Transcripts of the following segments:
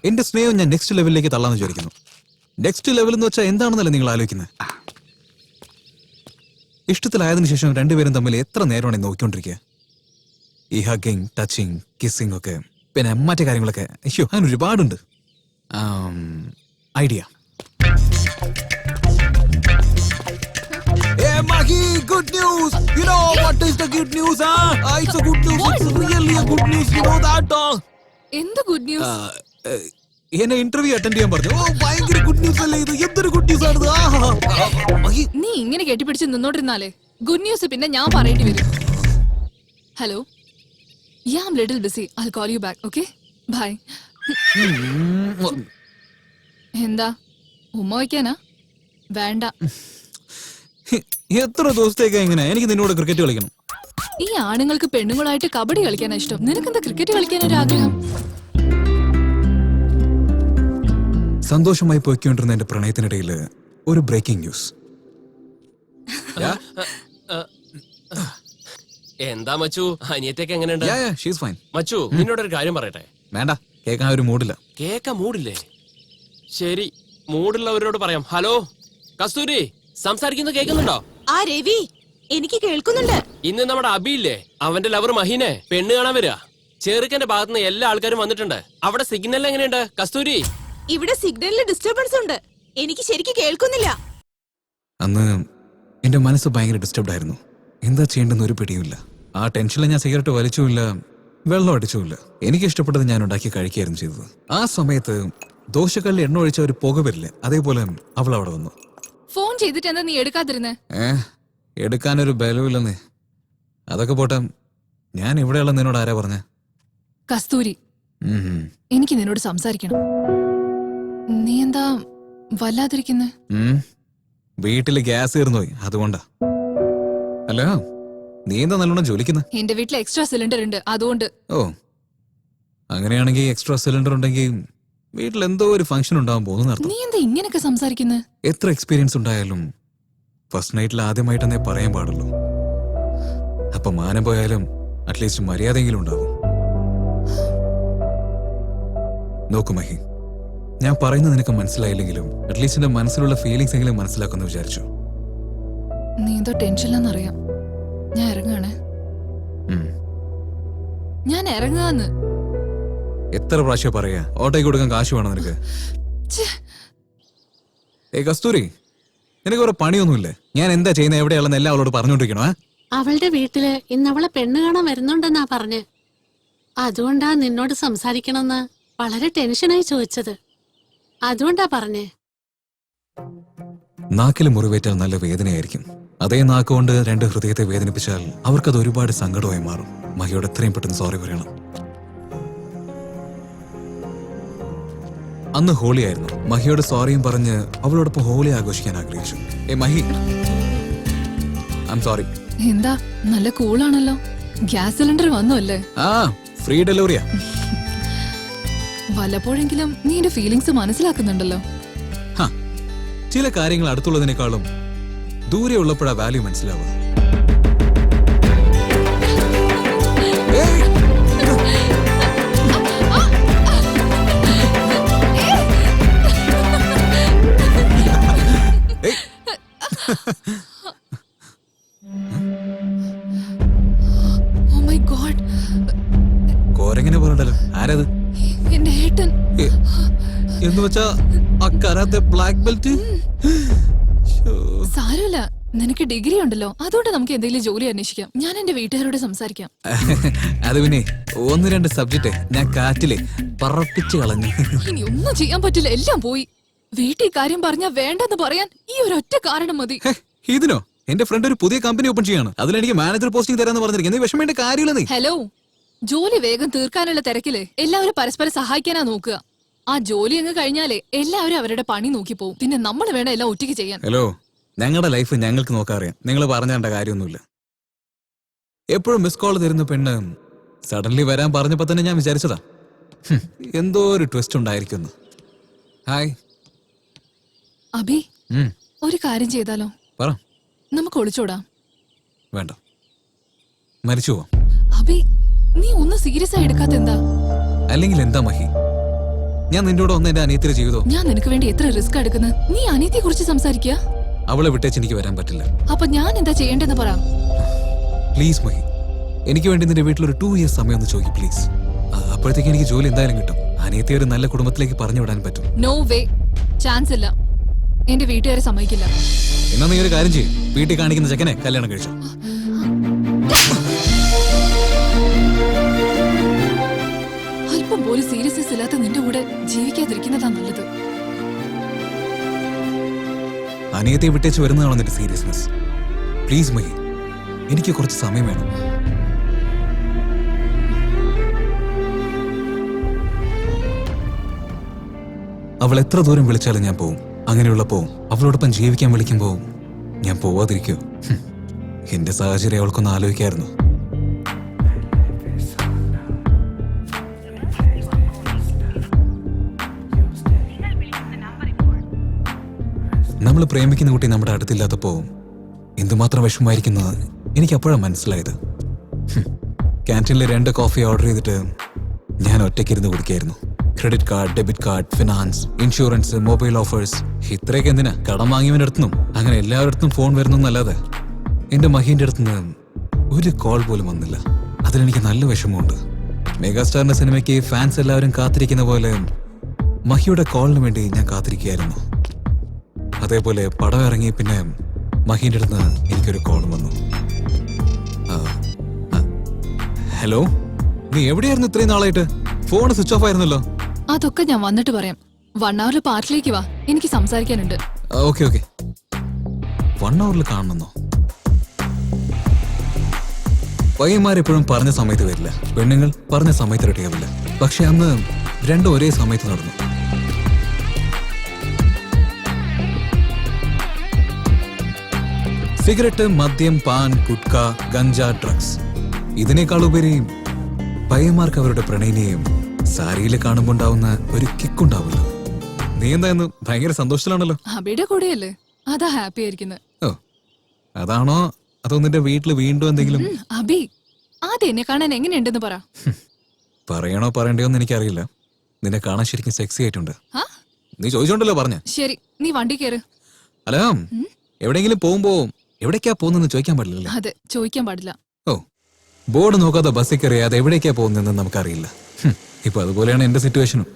എന്റെ സ്നേഹം ഞാൻ നെക്സ്റ്റ് ലെവലിലേക്ക് തള്ളാന്ന് വിചാരിക്കുന്നു. നെക്സ്റ്റ് ലെവൽ എന്ന് വെച്ചാൽ എന്താണെന്നല്ലേ നിങ്ങൾ ആലോചിക്കുന്നത്? ഇഷ്ടത്തിലായതിനു ശേഷം രണ്ടുപേരും തമ്മിൽ എത്ര നേരമാണ് നോക്കിക്കൊണ്ടിരിക്കുക? ഈ ഹഗ്ഗിങ്, ടച്ചിങ്, കിസ്സിങ് ഒക്കെ, പിന്നെ മറ്റേ കാര്യങ്ങളൊക്കെ. അയ്യോ, അങ്ങനെ ഒരുപാടുണ്ട്. Idea. Hey Mahi, good news! You know what is the good news, huh? It's a good news. What? It's really a good news. You know that? എന്ത് ഗുഡ് ന്യൂസ്? എന്നെ interview attend ചെയ്യാൻ പറഞ്ഞു. ഓ, ഭയങ്കര ഗുഡ് ന്യൂസ് അല്ലേ ഇത്? എന്തൊരു good news ആണ് ഇത്? നീ ഇങ്ങനെ കെട്ടിപ്പിടിച്ച് നിന്നോണ്ടിരുന്നാലേ ഗുഡ് ന്യൂസ് പിന്നെ ഞാൻ പറയേണ്ടി വരും. Hello, I am little busy. I will call you back. Okay, bye. എന്താ ഉമ്മ വയ്ക്കാനാ? വേണ്ട. എത്ര ദിവസത്തേക്കാ ഇങ്ങനെ? എനിക്ക് നിന്നോട് ക്രിക്കറ്റ് കളിക്കണം. ഈ ആണുങ്ങൾക്ക് പെണ്ണുങ്ങളായിട്ട് കബഡി കളിക്കാനാ ഇഷ്ടം. നിനക്കെന്താ ക്രിക്കറ്റ് കളിക്കാൻ ഒരു ആഗ്രഹം? സന്തോഷമായി പോയിക്കൊണ്ടിരുന്ന എന്റെ പ്രണയത്തിനിടയിൽ ഒരു ബ്രേക്കിംഗ് ന്യൂസ്. എന്താ മച്ചു, അനിയത്തേക്ക് എങ്ങനെയുണ്ട്? മച്ചു, നിന്നോടൊരു കാര്യം പറയട്ടെ. വേണ്ട, കേൾക്കാൻ ഒരു മൂഡില്ല. കേൾക്കാൻ മൂഡില്ലേ? ശരി, മൂടുള്ളവരോട് പറയാം. ഹലോ കസ്തൂരി, സംസാരിക്കുന്നത് കേൾക്കുന്നുണ്ടോ? ആ രവി, എനിക്ക് കേൾക്കുന്നുണ്ട്. ഇന്ന് നമ്മുടെ അബിയില്ലേ, അവന്റെ ലവർ മഹീനെ പെണ്ണ് കാണാൻ വരിക. ചെറുക്കന്റെ ഭാഗത്തുനിന്ന് എല്ലാ ആൾക്കാരും വന്നിട്ടുണ്ട്. അവിടെ സിഗ്നൽ എങ്ങനെയുണ്ട് കസ്തൂരി? ഇവിടെ സിഗ്നലിൽ ഡിസ്റ്റർബൻസ് ഉണ്ട്. എനിക്ക് ശരിക്കും കേൾക്കുന്നില്ല. അന്ന് എന്റെ മനസ്സ് ഭയങ്കര ഡിസ്റ്റർബ്ഡ് ആയിരുന്നു. എന്താ ചെയ്യേണ്ടെന്ന് ഒരു പിടിയുമില്ല. ആ ടെൻഷനിൽ ഞാൻ സിഗരറ്റ് വലിച്ചുമില്ല, വെള്ളം അടിച്ചുമില്ല. എനിക്ക് ഇഷ്ടപ്പെട്ടത് ഞാൻ ഉണ്ടാക്കി കഴിക്കുകയായിരുന്നു ചെയ്തത്. ആ സമയത്ത് ദോശക്കല്ലിൽ എണ്ണ ഒഴിച്ച ഒരു പുക വരില്ലേ, അതേപോലെ അവൾ അവിടെ വന്നു. ഫോൺ ചെയ്തിട്ട് എന്താ നീ എടുക്കാതിരുന്നേ? എടുക്കാനൊരു ബലമില്ലെന്നേ. അതൊക്കെ പോട്ടെ, ഞാൻ ഇവിടെയുള്ള നിന്നോട് ആരാ പറഞ്ഞ? കസ്തൂരി, എനിക്ക് നിന്നോട് സംസാരിക്കണം. നീ എന്താ വല്ലാതിരിക്കുന്നെ? വീട്ടില് ഗ്യാസ് തീർന്നുപോയി, അതുകൊണ്ടാ. അല്ല, നീ എന്താ നല്ലോണം ജോലിക്കുന്ന? എന്റെ വീട്ടിൽ എക്സ്ട്രാ സിലിണ്ടർ ഉണ്ട്, അതുകൊണ്ട്. ഓ, അങ്ങനെയാണെങ്കിൽ എക്സ്ട്രാ സിലിണ്ടർ ഉണ്ടെങ്കിൽ വീട്ടിൽ എന്തോ ഒരു ഫംഗ്ഷൻ ഉണ്ടാവാൻ പോകുന്ന. നീ എന്താ ഇങ്ങനെയൊക്കെ സംസാരിക്കുന്നത്? എത്ര എക്സ്പീരിയൻസ് ഉണ്ടായാലും ഫസ്റ്റ് നൈറ്റിൽ ആദ്യമായിട്ടെന്നേ പറയാൻ പാടുള്ളൂ. അപ്പൊ മാനം പോയാലും അറ്റ്ലീസ്റ്റ് മര്യാദയെങ്കിലും ഉണ്ടാവും. നോക്കു മഹി, ഞാൻ പറയുന്നത് നിനക്ക് മനസ്സിലായില്ലെങ്കിലും അറ്റ്ലീസ്റ്റ് എന്റെ മനസ്സിലുള്ള ഫീലിങ്സ് എങ്കിലും മനസ്സിലാക്കുമെന്ന് വിചാരിച്ചു. നീ എന്തോ ടെൻഷനിലാന്നറിയാം. ഞാൻ ഇറങ്ങാണ്. ഞാൻ ഇറങ്ങാന്ന്. എത്ര പ്രാവശ്യം പറയാ ഓട്ടോയ്ക്ക് കൊടുക്കാൻ കാശ് വേണം നിനക്ക്? കസ്തൂരി, നിനക്ക് ഒരു പണിയൊന്നുമില്ലേ? ഞാൻ എന്താ ചെയ്യുന്നത്, എവിടെയാണെന്ന് എല്ലാം അവളോട് പറഞ്ഞോണ്ടിരിക്കണോ? അവളുടെ വീട്ടില് ഇന്ന് അവളെ പെണ്ണ് കാണാൻ വരുന്നുണ്ടെന്നാ പറഞ്ഞ്. അതുകൊണ്ടാ നിന്നോട് സംസാരിക്കണമെന്ന് വളരെ ടെൻഷനായി ചോദിച്ചത്. അതുകൊണ്ടാ പറഞ്ഞേ. നാക്കിൽ മുറിവേറ്റാൽ നല്ല വേദനയായിരിക്കും. അതേ നാക്കുകൊണ്ട് രണ്ട് ഹൃദയത്തെ വേദനിപ്പിച്ചാൽ അവർക്കത് ഒരുപാട് സങ്കടമായി മാറും. മഹിയോട് എത്രയും പെട്ടെന്ന് സോറി പറയണം. അന്ന് ഹോളി ആയിരുന്നു. മഹിയോട് സോറിയും പറഞ്ഞ് അവളോടൊപ്പം ഹോളി ആഘോഷിക്കാൻ ആഗ്രഹിച്ചു. Mahi, I am sorry. എന്താ നല്ല കൂളാണല്ലോ. ഗ്യാസ് സിലിണ്ടർ വന്നു അല്ലേ? ഫ്രീ ഡെലിവറിയാ. വല്ലപ്പോഴെങ്കിലും നീ എന്റെ ഫീലിങ്സ് മനസ്സിലാക്കുന്നുണ്ടല്ലോ. ചില കാര്യങ്ങൾ അടുത്തുള്ളതിനേക്കാളും ദൂരെ ഉള്ളപ്പോഴാ വാല്യൂ മനസ്സിലാവുക. Oh my God. കോരെങ്ങനെ പറഞ്ഞല്ലോ. ആരത്? എന്റെ ഏട്ടൻ. എന്ന് വെച്ചാ ആ കരാത്തെ ബ്ലാക്ക് ബെൽറ്റ്? സാരമില്ല, നിനക്ക് ഡിഗ്രി ഉണ്ടല്ലോ, അതുകൊണ്ട് നമുക്ക് എന്തെങ്കിലും ജോലി അന്വേഷിക്കാം. ഞാൻ എന്റെ വീട്ടുകാരോട് സംസാരിക്കാം. അത് പിന്നെ 1-2 സബ്ജക്റ്റ് ഞാൻ കാറ്റിലെ പറപ്പിച്ചു കളഞ്ഞു. ഇനി ഒന്നും ചെയ്യാൻ പറ്റില്ല, എല്ലാം പോയി. വീട്ടിൽ കാര്യം പറഞ്ഞാ വേണ്ടെന്ന് പറയാൻ ഈ ഒരൊറ്റ കാരണം മതി. ഇതിനോ? എന്റെ ഫ്രണ്ട് ഒരു പുതിയ കമ്പനി ഓപ്പൺ ചെയ്യാണ്. അതിലെനിക്ക് മാനേജർ പോസ്റ്റിംഗ് തരാന്ന് പറഞ്ഞിരിക്കുന്നത്. വിഷമേണ്ട കാര്യമില്ല. നീ ഹലോ, ജോലി വേഗം തീർക്കാനുള്ള തിരക്കില് എല്ലാവരും പരസ്പരം സഹായിക്കാനാ നോക്കുക. ആ ജോലി അങ്ങ് കഴിഞ്ഞാലേ എല്ലാവരും അവരുടെ പണി നോക്കി പോകും. പിന്നെ നമ്മൾ വേണം എല്ലാം ഒറ്റയ്ക്ക് ചെയ്യാൻ. ഹലോ, ഞങ്ങളുടെ ലൈഫ് ഞങ്ങൾക്ക് നോക്കാറിയാം. നിങ്ങൾ പറഞ്ഞേണ്ട കാര്യമൊന്നുമില്ല. എപ്പോഴും മിസ് കോൾ തരുന്ന പെണ്ണ് സഡൻലി വരാൻ പറഞ്ഞപ്പോ തന്നെ ഞാൻ വിചാരിച്ചതാ എന്തോ ഒരു ട്വിസ്റ്റ് ഉണ്ടായിരിക്കുന്നു. ഹായ് അബി, ഒരു കാര്യം ചെയ്താലോ? പറ. നമുക്ക് ഒളിച്ചോടാം. വേണ്ട, മരിച്ചു പോവാം. അബി, നീ ഒന്നും സീരിയസ് ആയി എടുക്കാത്ത എന്താ? അല്ലെങ്കിൽ എന്താ മഹി, ഞാൻ നിന്നോട് ഒന്ന് എന്റെ അനിയത്തിയുടെ ജീവിതം. ഞാൻ നിനക്ക് വേണ്ടി എത്ര റിസ്ക് എടുക്കുന്നത്. നീ അനിയത്തെ കുറിച്ച് സംസാരിക്കുക. അവളെ വിട്ടേച്ച് എനിക്ക് വരാൻ പറ്റില്ല. അപ്പൊ ഞാൻ എന്താ ചെയ്യേണ്ടെന്ന് പറ. പ്ലീസ് മഹി, എനിക്ക് വേണ്ടി നിന്റെ വീട്ടിൽ ഒരു 2 years സമയം ഒന്ന് ചോദിക്കും പ്ലീസ്. അപ്പോഴത്തേക്ക് എനിക്ക് ജോലി എന്തായാലും കിട്ടും. അനിയത്തെ ഒരു നല്ല കുടുംബത്തിലേക്ക് പറഞ്ഞു വിടാൻ പറ്റും. നോ വേ, ചാൻസ് ഇല്ല. എന്റെ വീട്ടുകാരെ സമ്മതിക്കില്ല. എന്നാ നീ ഒരു കാര്യം ചെയ്യും, വീട്ടിൽ കാണിക്കുന്ന ചെക്കനെ കല്യാണം കഴിച്ചു. അല്പം പോലും സീരിയസ്നെസ് ഇല്ലാത്ത നിന്റെ കൂടെ ജീവിക്കാതിരിക്കുന്നതാ നല്ലത്. അനിയത്തെ വിട്ടേച്ച് വരുന്നതാണോ നിന്റെ സീരിയസ്നെസ്? പ്ലീസ് മഹി, എനിക്ക് കുറച്ച് സമയം വേണം. അവൾ എത്ര ദൂരം വിളിച്ചാലും ഞാൻ പോവും. അങ്ങനെയുള്ളപ്പോ അവളോടൊപ്പം ജീവിക്കാൻ വിളിക്കുമ്പോ ഞാൻ പോവാതിരിക്കോ? എന്റെ സാഹചര്യം അവൾക്കൊന്ന് ആലോചിക്കായിരുന്നു. നമ്മൾ പ്രേമിക്കുന്ന കുട്ടി നമ്മുടെ അടുത്തില്ലാത്തപ്പോ എന്തുമാത്രം വിഷമമായിരിക്കുന്നത് എനിക്ക് അപ്പോഴാണ് മനസ്സിലായത്. ക്യാൻറ്റീനിൽ 2 കോഫി ഓർഡർ ചെയ്തിട്ട് ഞാൻ ഒറ്റയ്ക്കിരുന്ന് കുടിക്കായിരുന്നു. Credit card, debit card, finance, insurance, mobile offers, ഇത്രയൊക്കെ എന്തിനാ? കടം വാങ്ങിയവൻ്റെ അടുത്തുനിന്നും അങ്ങനെ എല്ലാവരുടെ ഫോൺ വരുന്നല്ലാതെ എന്റെ മഹീന്റെ അടുത്തുനിന്ന് ഒരു കോൾ പോലും വന്നില്ല. അതിലെനിക്ക് നല്ല വിഷമമുണ്ട്. മെഗാസ്റ്റാറിന്റെ സിനിമയ്ക്ക് ഫാൻസ് എല്ലാവരും കാത്തിരിക്കുന്ന പോലെ മഹിയുടെ കോളിന് വേണ്ടി ഞാൻ കാത്തിരിക്കുകയായിരുന്നു. അതേപോലെ പടം ഇറങ്ങി പിന്നെ മഹീന്റെ അടുത്ത് എനിക്കൊരു കോൾ വന്നു. ഹലോ, നീ എവിടെയായിരുന്നു ഇത്രയും നാളായിട്ട്? ഫോൺ സ്വിച്ച് ഓഫ് ആയിരുന്നല്ലോ. അതൊക്കെ ഞാൻ വന്നിട്ട് പറയാം. 1 hour പാർട്ടിലേക്ക് വാ, എനിക്ക് സംസാരിക്കാനുണ്ട്. Okay okay, 1 hour കാണണമെന്നോ? പയ്യന്മാരെപ്പോഴും പറഞ്ഞ സമയത്ത് വരില്ല, പെണ്ണുങ്ങൾ പറഞ്ഞ സമയത്ത് റെഡിയാവില്ല. പക്ഷെ അന്ന് രണ്ടും ഒരേ സമയത്ത് നടന്നു. സിഗരറ്റ്, മദ്യം, പാൻ, കുട്ക, ഗഞ്ച, ഡ്രഗ്സ്, ഇതിനേക്കാൾ ഉപരി പയ്യന്മാർക്ക് അവരുടെ പ്രണയിനെയും സാരിയിൽ കാണുമ്പോൾ ഉണ്ടാവുന്ന ഒരു കിക്കുണ്ടാവില്ല. നീ എന്തായിരുന്നു ഭയങ്കര സന്തോഷത്തിലാണല്ലോ? അബിയുടെ കൂടെയല്ലേ, അതാ ഹാപ്പി ആയിരിക്കുന്നത്. ഓ, അതാണോ അതോ നിന്റെ വീട്ടിൽ വീണ്ടും എന്തെങ്കിലും? അബി, ആദ്യം എന്നെ കാണാൻ എങ്ങനെയുണ്ടെന്ന് പറ. പറയണോ പറയണ്ടോന്ന് എനിക്കറിയില്ല. നിന്നെ കാണാൻ ശരിക്കും സെക്സി ആയിട്ടുണ്ട്. ആ? നീ ചോദിച്ചോണ്ടല്ലോ പറഞ്ഞ. ശരി, നീ വണ്ടി കയറ്. അല്ല, എവിടെയെങ്കിലും പോകുമ്പോ എവിടേക്കാ പോകുന്നെന്ന് ചോദിക്കാൻ പാടില്ലല്ലേ? അതെ, ചോദിക്കാൻ പാടില്ല. ഓ, ബോർഡ് നോക്കാതെ ബസ്സിൽ കയറിയാതെ എവിടേക്കാ പോകുന്നതെന്ന് നമുക്കറിയില്ല. ഇപ്പൊ അതുപോലെയാണ് എന്റെ സിറ്റുവേഷനും.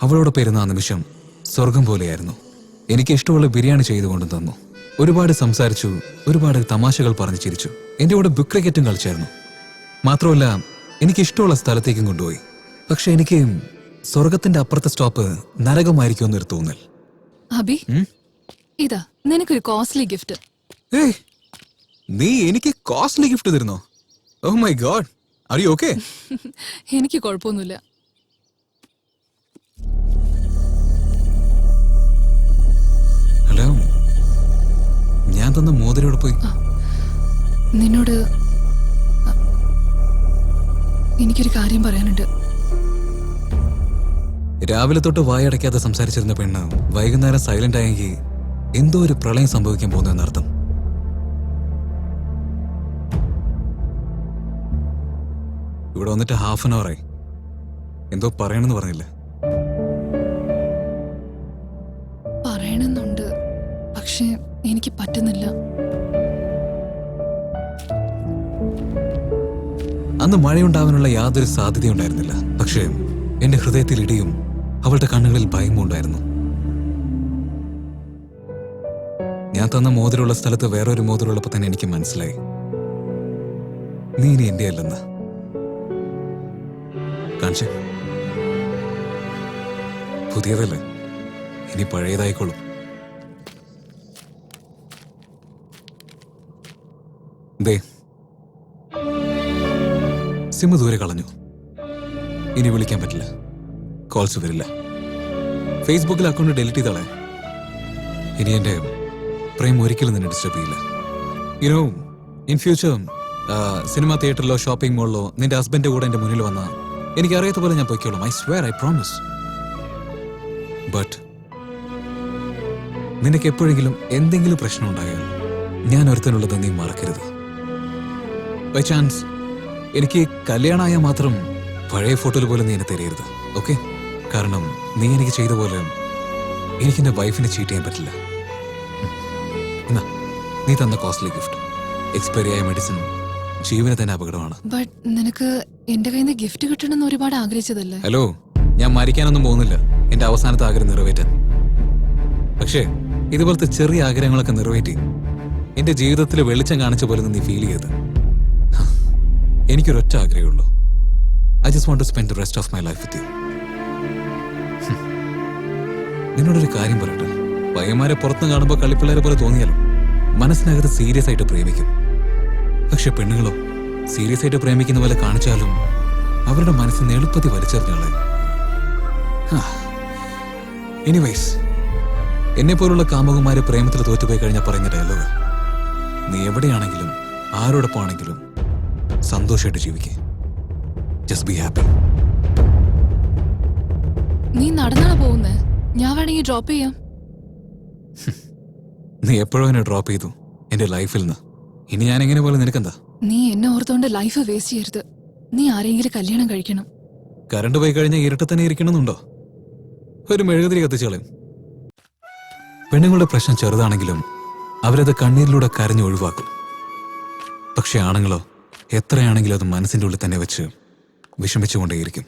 അവളോട് പേരുന്ന ആ നിമിഷം സ്വർഗം പോലെയായിരുന്നു. എനിക്ക് ഇഷ്ടമുള്ള ബിരിയാണി ചെയ്തു കൊണ്ടു തന്നു. ഒരുപാട് സംസാരിച്ചു, ഒരുപാട് തമാശകൾ പറഞ്ഞു ചിരിച്ചു. എന്റെ കൂടെ ബുക്ക് ക്രിക്കറ്റും കളിച്ചായിരുന്നു. മാത്രമല്ല എനിക്ക് ഇഷ്ടമുള്ള സ്ഥലത്തേക്കും കൊണ്ടുപോയി. പക്ഷെ എനിക്ക് സ്വർഗത്തിന്റെ അപ്പുറത്തെ സ്റ്റോപ്പ് നരകമായിരിക്കും എന്നൊരു തോന്നൽ. അബി, ഇതാ നിനക്കൊരു കോസ്റ്റ്ലി ഗിഫ്റ്റ്. ഏയ്, നീ എനിക്ക് കോസ്റ്റ്ലി ഗിഫ്റ്റ് തരുന്നോ? Oh my god, are you okay? എനിക്ക് കുഴപ്പമൊന്നുമില്ല. ഹലോ, ഞാൻ തന്ന മോതിരോട് പോയി. നിന്നോട് എനിക്കൊരു കാര്യം പറയാനുണ്ട്. രാവിലെ തൊട്ട് വായടയ്ക്കാതെ സംസാരിച്ചിരുന്ന പെണ്ണ് വൈകുന്നേരം സൈലന്റ് ആയെങ്കിൽ എന്തോ ഒരു പ്രളയം സംഭവിക്കാൻ പോകുന്നതെന്നർത്ഥം. ഇവിടെ വന്നിട്ട് 1/2 an hour ആയി. എന്തോ പറയണമെന്ന് പറഞ്ഞില്ല. പറയണമെന്നുണ്ട്, പക്ഷെ എനിക്ക് പറ്റുന്നില്ല. അന്ന് മഴയുണ്ടാവാനുള്ള യാതൊരു സാധ്യതയുണ്ടായിരുന്നില്ല. പക്ഷേ എന്റെ ഹൃദയത്തിൽ ഇടിയും അവളുടെ കണ്ണുകളിൽ ഭയവും ഉണ്ടായിരുന്നു. ഞാൻ തന്ന മോതിരമുള്ള സ്ഥലത്ത് വേറൊരു മോതിരമുള്ളപ്പോ തന്നെ എനിക്ക് മനസ്സിലായി, നീ ഇനി എന്റെ അല്ലെന്ന്. കാണിച്ചേ, പുതിയതല്ലേ, ഇനി പഴയതായിക്കോളും. ദേ, സിം ദൂരെ കളഞ്ഞു. ഇനി വിളിക്കാൻ പറ്റില്ല, കോൾസ് വരില്ല. ഫേസ്ബുക്കിൽ അക്കൗണ്ട് ഡിലീറ്റ് ചെയ്തോളെ. ഇനി എന്റെ പ്രേം ഒരിക്കലും നിന്നെ ഡിസ്റ്റർബ് ചെയ്യില്ല. യുനോ, ഇൻ ഫ്യൂച്ചർ സിനിമ തിയേറ്ററിലോ ഷോപ്പിംഗ് മോളിലോ നിന്റെ ഹസ്ബൻഡ് കൂടെ എന്റെ മുന്നിൽ വന്ന എനിക്കറിയാത്ത പോലെ ഞാൻ പൊയ്ക്കോളാം. I swear, I promise. But നിനക്ക് എപ്പോഴെങ്കിലും എന്തെങ്കിലും പ്രശ്നം ഉണ്ടായാൽ ഞാൻ ഒരുത്തനുള്ളത് നീ മറക്കരുത്. ബൈ ചാൻസ് എനിക്ക് കല്യാണമായാൽ മാത്രം പഴയ ഫോട്ടോയിൽ പോലെ നീ എന്നെ തരരുത്. ഓക്കെ? കാരണം നീ എനിക്ക് ചെയ്ത പോലെ എനിക്ക് എന്റെ വൈഫിനെ ചീറ്റ് ചെയ്യാൻ പറ്റില്ല. എന്നാ നീ തന്ന കോസ്റ്റ്ലി ഗിഫ്റ്റ്, എക്സ്പയറി ആയ മെഡിസിൻ ജീവനെ തന്നെ അപകടമാണ്. ബട്ട് നിനക്ക് എന്റെ കയ്യിൽ നിന്ന് ഗിഫ്റ്റ് കിട്ടണമെന്ന് ഒരുപാട് ആഗ്രഹിച്ചതല്ലേ? ഹലോ, ഞാൻ മരിക്കാനൊന്നും പോകുന്നില്ല എന്റെ അവസാനത്തെ ആഗ്രഹം നിറവേറ്റാൻ. പക്ഷേ ഇതുപോലത്തെ ചെറിയ ആഗ്രഹങ്ങളൊക്കെ നിറവേറ്റി എന്റെ ജീവിതത്തിൽ വെളിച്ചം കാണിച്ച പോലെ നീ ഫീൽ ചെയ്ത്. എനിക്കൊരൊറ്റ ആഗ്രഹമുള്ളൂ. I just want to spend the rest of my life with you. നിന്നോടൊരു കാര്യം പറയട്ടെ, പയ്യന്മാരെ പുറത്ത് കാണുമ്പോൾ കളിപ്പിള്ളേരെ പോലെ തോന്നിയാലോ മനസ്സിനകത്ത് സീരിയസ് ആയിട്ട് പ്രേമിക്കും. പക്ഷെ പെണ്ണുങ്ങളോ സീരിയസ് ആയിട്ട് പ്രേമിക്കുന്ന പോലെ കാണിച്ചാലും അവരുടെ മനസ്സിന് എളുപ്പത്തിൽ വലിച്ചെറിഞ്ഞാളെ. എനിവേസ്, എന്നെ പോലുള്ള കാമുകന്മാരെ പ്രേമത്തിൽ തോറ്റുപോയി കഴിഞ്ഞാൽ പറയുന്ന ഡയലോഗ്, നീ എവിടെയാണെങ്കിലും ആരോടൊപ്പം ആണെങ്കിലും സന്തോഷമായിട്ട് ജീവിക്കേ. Just be happy. നീ നടന്നാണ് പോകുന്നേ? ഞാൻ വേണമെങ്കിൽ ഡ്രോപ്പ് ചെയ്യാം. നീ എപ്പോഴും എന്നെ ഡ്രോപ്പ് ചെയ്തു എന്റെ ലൈഫിൽ നിന്ന്. ഇനി ഞാൻ എങ്ങനെ പോലെ നിനക്കെന്താ? നീ എന്നെ ഓർത്തോണ്ട് ലൈഫ് വേസ്റ്റ് ചെയ്യരുത്. നീ ആരെങ്കിലും കല്യാണം കഴിക്കണം. കറണ്ട് പോയി കഴിഞ്ഞാൽ ഇരുട്ട് തന്നെ ഇരിക്കണമെന്നുണ്ടോ? ഒരു മെഴുകുതിരി കത്തിച്ചു കളയും. പെണ്ണുങ്ങളുടെ പ്രശ്നം ചെറുതാണെങ്കിലും അവരത് കണ്ണീരിലൂടെ കരഞ്ഞു ഒഴിവാക്കും. പക്ഷെ ആണുങ്ങളോ എത്രയാണെങ്കിലും അത് മനസ്സിന്റെ ഉള്ളിൽ തന്നെ വെച്ച് വിഷമിച്ചുകൊണ്ടേയിരിക്കും.